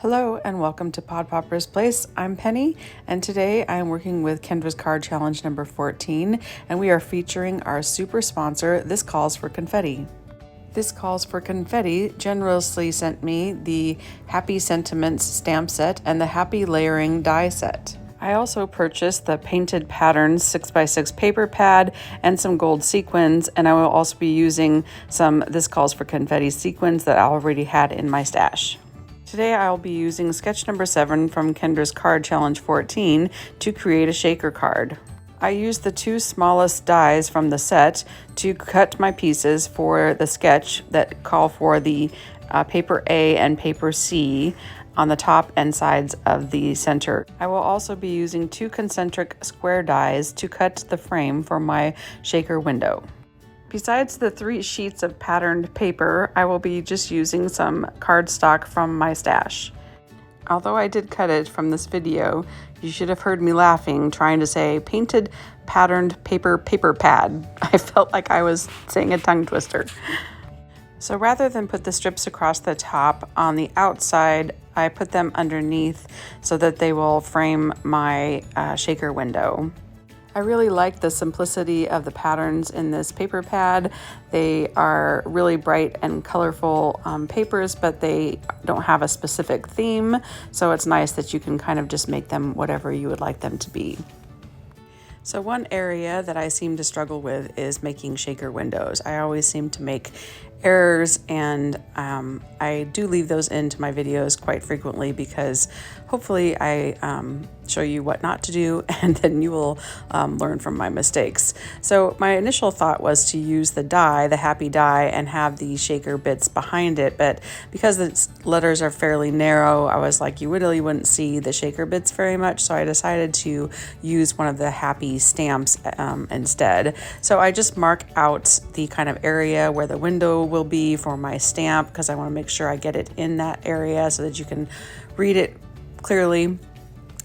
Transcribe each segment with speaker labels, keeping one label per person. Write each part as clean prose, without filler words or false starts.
Speaker 1: Hello and welcome to Pod Popper's Place. I'm Penny, and today I am working with Kendra's card challenge number 14, and we are featuring our super sponsor, This Calls for Confetti. This Calls for Confetti generously sent me the Happy Sentiments stamp set and the Happy Layering die set. I also purchased the Painted Patterns 6x6 paper pad and some gold sequins, and I will also be using some This Calls for Confetti sequins that I already had in my stash. Today I'll be using sketch number 7 from Kendra's Card Challenge 14 to create a shaker card. I used the two smallest dies from the set to cut my pieces for the sketch that call for the paper A and paper C on the top and sides of the center. I will also be using two concentric square dies to cut the frame for my shaker window. Besides the 3 sheets of patterned paper, I will be just using some cardstock from my stash. Although I did cut it from this video, you should have heard me laughing trying to say painted patterned paper pad. I felt like I was saying a tongue twister. So rather than put the strips across the top on the outside, I put them underneath so that they will frame my shaker window. I really like the simplicity of the patterns in this paper pad. They are really bright and colorful papers, but they don't have a specific theme, so it's nice that you can kind of just make them whatever you would like them to be. So one area that I seem to struggle with is making shaker windows. I always seem to make errors, and I do leave those into my videos quite frequently because hopefully I show you what not to do, and then you will learn from my mistakes. So my initial thought was to use the die, the happy die, and have the shaker bits behind it, but because the letters are fairly narrow, I was like, you really wouldn't see the shaker bits very much, so I decided to use one of the happy stamps instead. So I just mark out the kind of area where the window will be for my stamp because I want to make sure I get it in that area so that you can read it clearly.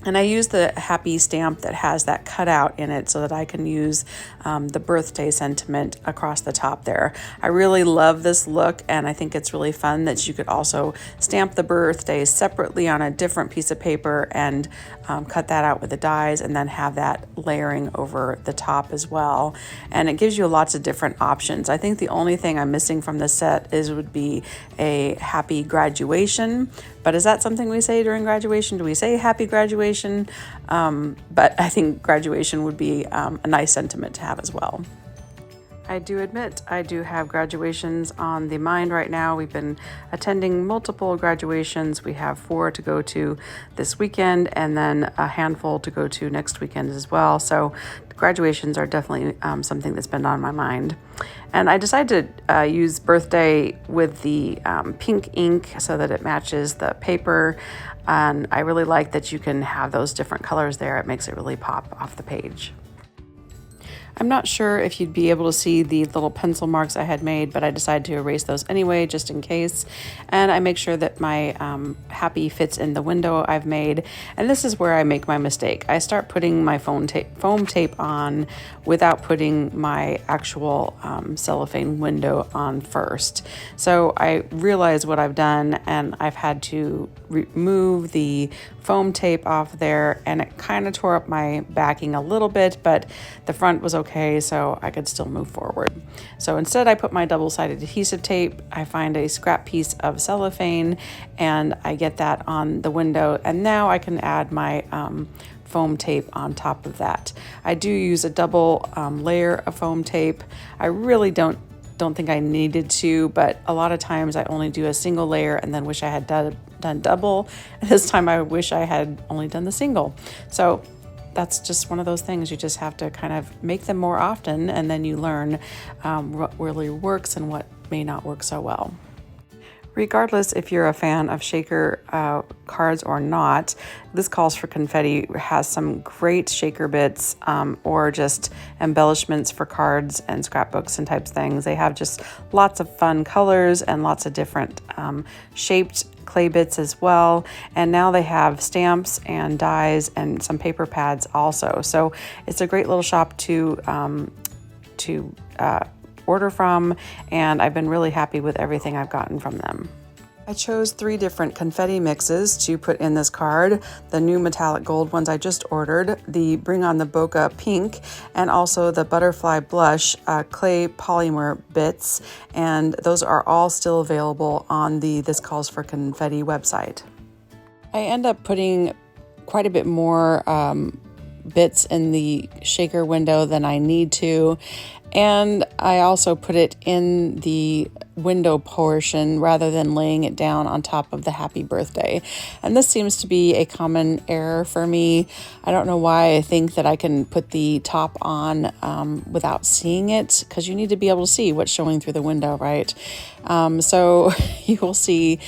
Speaker 1: And I use the happy stamp that has that cutout in it so that I can use the birthday sentiment across the top there. I really love this look, and I think it's really fun that you could also stamp the birthdays separately on a different piece of paper and cut that out with the dies and then have that layering over the top as well. And it gives you lots of different options. I think the only thing I'm missing from this set would be a happy graduation. But is that something we say during graduation? Do we say happy graduation? But I think graduation would be a nice sentiment to have as well. I do admit I do have graduations on the mind right now. We've been attending multiple graduations. We have 4 to go to this weekend and then a handful to go to next weekend as well. So graduations are definitely something that's been on my mind. And I decided to use birthday with the pink ink so that it matches the paper. And I really like that you can have those different colors there. It makes it really pop off the page. I'm not sure if you'd be able to see the little pencil marks I had made, but I decided to erase those anyway, just in case. And I make sure that my happy fits in the window I've made. And this is where I make my mistake. I start putting my foam tape on without putting my actual cellophane window on first. So I realize what I've done, and I've had to remove the foam tape off there, and it kind of tore up my backing a little bit, but the front was okay, so I could still move forward. So instead I put my double-sided adhesive tape. I find a scrap piece of cellophane and I get that on the window, and now I can add my foam tape on top of that. I do use a double layer of foam tape. I really don't think I needed to, but a lot of times I only do a single layer and then wish I had done double. And this time I wish I had only done the single. So that's just one of those things. You just have to kind of make them more often, and then you learn what really works and what may not work so well. Regardless if you're a fan of shaker cards or not, This Calls for Confetti has some great shaker bits or just embellishments for cards and scrapbooks and types things. They have just lots of fun colors and lots of different shaped clay bits as well. And now they have stamps and dies and some paper pads also. So it's a great little shop to order from, and I've been really happy with everything I've gotten from them. I chose 3 different confetti mixes to put in this card. The new metallic gold ones I just ordered, the Bring on the Bokeh pink, and also the butterfly blush clay polymer bits. And those are all still available on the This Calls for Confetti website. I end up putting quite a bit more bits in the shaker window than I need to. And I also put it in the window portion rather than laying it down on top of the happy birthday. And this seems to be a common error for me. I don't know why I think that I can put the top on without seeing it, because you need to be able to see what's showing through the window, right? So you will see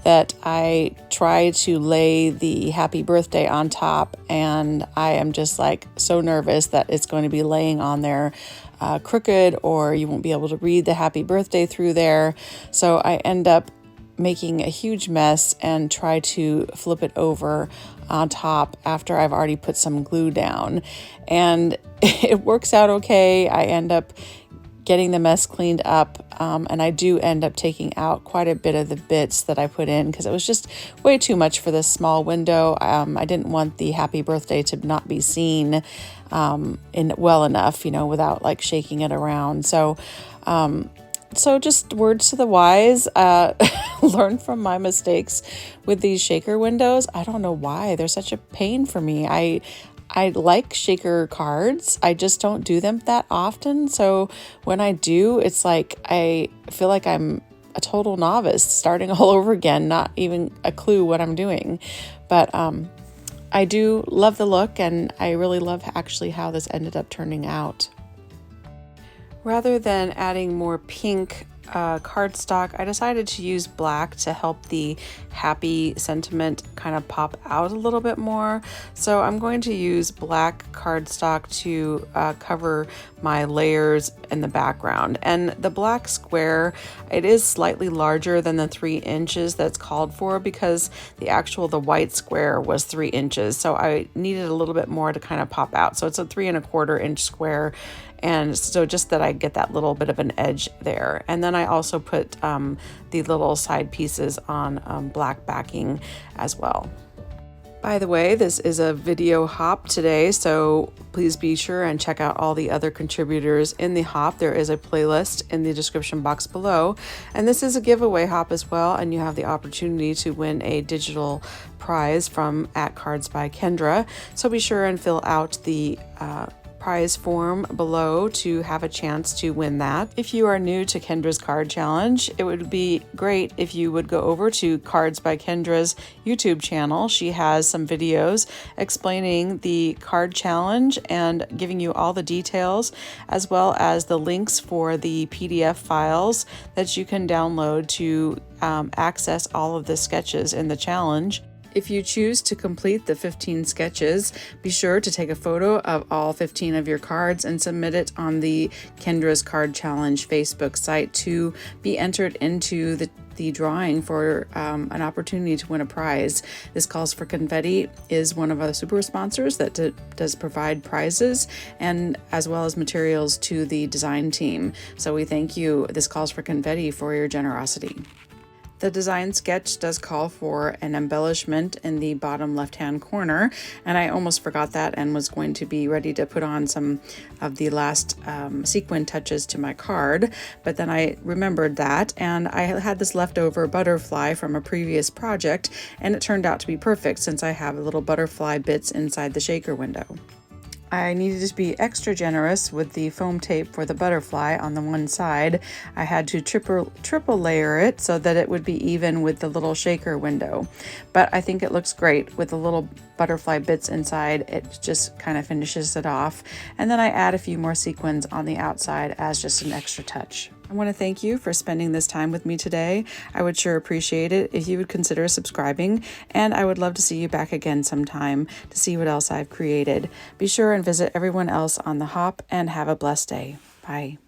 Speaker 1: that I try to lay the happy birthday on top, and I am just like so nervous that it's going to be laying on there crooked, or you won't be able to read the happy birthday through there. So I end up making a huge mess and try to flip it over on top after I've already put some glue down. And it works out okay. I end up getting the mess cleaned up, and I do end up taking out quite a bit of the bits that I put in because it was just way too much for this small window. I didn't want the happy birthday to not be seen in well enough, without like shaking it around. So just words to the wise, learn from my mistakes with these shaker windows. I don't know why they're such a pain for me. I like shaker cards. I just don't do them that often. So when I do, it's like I feel like I'm a total novice starting all over again, not even a clue what I'm doing. But I do love the look, and I really love actually how this ended up turning out. Rather than adding more pink cardstock, I decided to use black to help the happy sentiment kind of pop out a little bit more. So I'm going to use black cardstock to cover my layers in the background. And the black square, it is slightly larger than the 3 inches that's called for, because the white square was 3 inches. So I needed a little bit more to kind of pop out. So it's a 3 1/4 inch square. And so just that I get that little bit of an edge there. And then I also put the little side pieces on black backing as well. By the way, this is a video hop today, so please be sure and check out all the other contributors in the hop. There is a playlist in the description box below. And this is a giveaway hop as well, and you have the opportunity to win a digital prize from @Cards by Kendra. So be sure and fill out the prize form below to have a chance to win that. If you are new to Kendra's Card Challenge, it would be great if you would go over to Cards by Kendra's YouTube channel. She has some videos explaining the card challenge and giving you all the details, as well as the links for the PDF files that you can download to access all of the sketches in the challenge. If you choose to complete the 15 sketches, be sure to take a photo of all 15 of your cards and submit it on the Kendra's Card Challenge Facebook site to be entered into the drawing for an opportunity to win a prize. This Calls for Confetti is one of our super sponsors that does provide prizes and as well as materials to the design team. So we thank you, This Calls for Confetti, for your generosity. The design sketch does call for an embellishment in the bottom left-hand corner, and I almost forgot that and was going to be ready to put on some of the last sequin touches to my card, but then I remembered that, and I had this leftover butterfly from a previous project, and it turned out to be perfect since I have little butterfly bits inside the shaker window. I needed to be extra generous with the foam tape for the butterfly on the one side. I had to triple layer it so that it would be even with the little shaker window. But I think it looks great with the little butterfly bits inside. It just kind of finishes it off. And then I add a few more sequins on the outside as just an extra touch. I want to thank you for spending this time with me today. I would sure appreciate it if you would consider subscribing, and I would love to see you back again sometime to see what else I've created. Be sure and visit everyone else on the hop, and have a blessed day. Bye.